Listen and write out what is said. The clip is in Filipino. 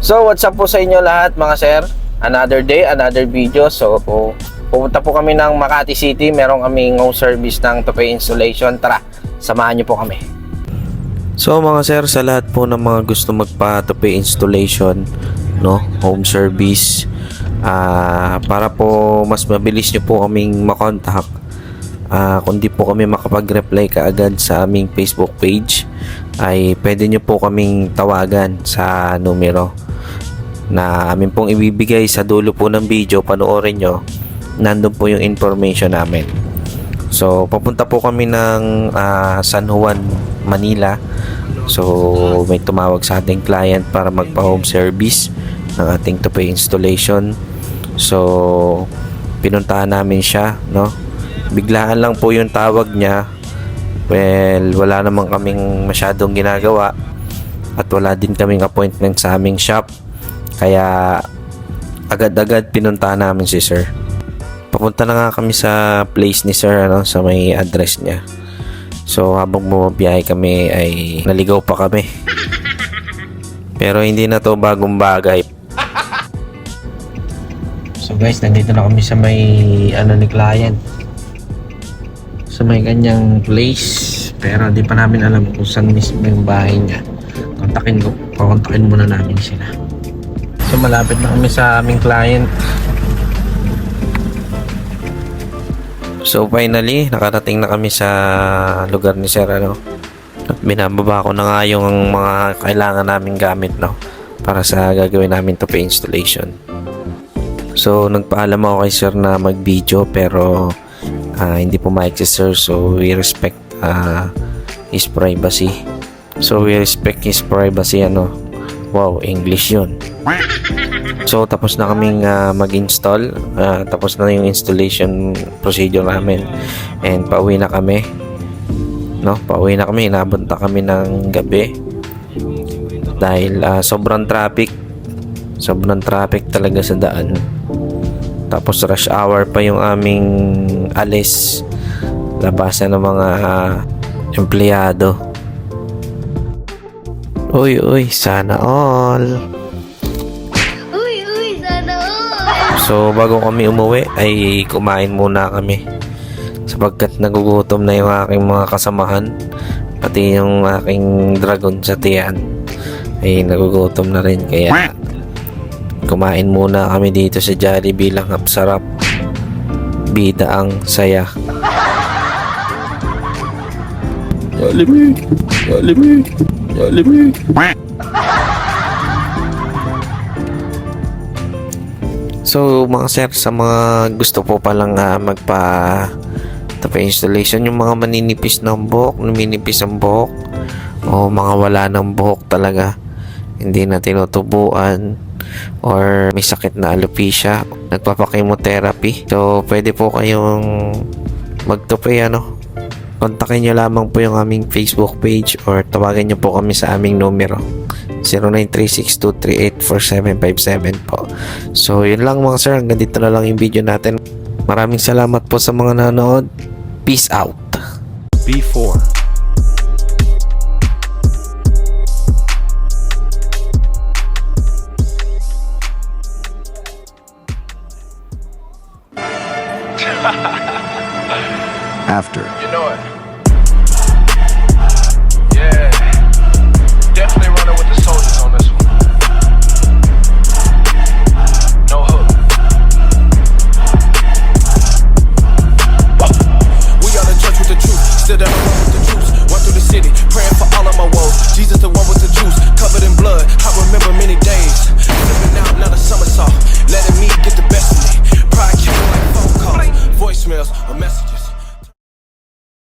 So what's up po sa inyo lahat mga sir? Another day, another video. So pupunta po kami ng Makati City. Meron kaming home service ng tupay installation. Tara, samahan nyo po kami. So mga sir, sa lahat po ng mga gusto magpa-tupay installation, no, home service, para po mas mabilis nyo po kaming makontak, kundi po kami makapag-reply kaagad sa aming Facebook page, ay pwede nyo po kaming tawagan sa numero na amin pong ibibigay sa dulo po ng video. Panoorin nyo, nandun po yung information namin. So papunta po kami ng San Juan, Manila. So may tumawag sa ating client para magpa-home service ng ating tupay installation. So pinuntahan namin siya, no? Biglaan lang po yung tawag niya. Well, wala naman kaming masyadong ginagawa at wala din kaming appointment sa aming shop, kaya agad-agad pinuntahan namin si sir. Papunta na nga kami sa place ni sir, sa may address niya. So habang bumabiyahe kami ay naligaw pa kami. Pero hindi na to bagong bagay. So guys, nandito na kami sa may ni client, sa may ganyang place, pero di pa namin alam kung saan mismo yung bahay niya. Kontakin muna namin sila. So malapit na kami sa aming client. So finally, nakarating na kami sa lugar ni sir, At binababa ko na nga yung mga kailangan naming gamit, para sa gagawin namin tupay installation. So nagpaalam ako kay sir na mag-video, pero hindi po mic si sir, so we respect his privacy. Wow, English yun. So tapos na kaming mag-install, tapos na yung installation procedure namin, and pauwi na kami, inabot na kami ng gabi dahil sobrang traffic talaga sa daan. Tapos rush hour pa yung aming alis, labasan ng mga empleyado. Uy, sana all. Sana all. So bago kami umuwi ay kumain muna kami, sapagkat nagugutom na yung aking mga kasamahan, pati yung aking dragon sa tiyan ay nagugutom na rin, kaya kumain muna kami dito sa Jollibee. Lang sarap, bida ang saya. Jollibee. So mga sir, sa mga gusto po palang magpa-tupay installation, yung mga maninipis ng buhok, numinipis ang buhok, o mga wala ng buhok talaga, hindi na tinutubuan, or may sakit na alopecia, nagpapakemotherapy, so pwede po kayong magtupay. Kontakin nyo lamang po yung aming Facebook page or tawagan nyo po kami sa aming numero 0936-238-4757 po. So yun lang mga sir, hanggang dito na lang yung video natin. Maraming salamat po sa mga nanonood. Peace out. B4. After. You know it.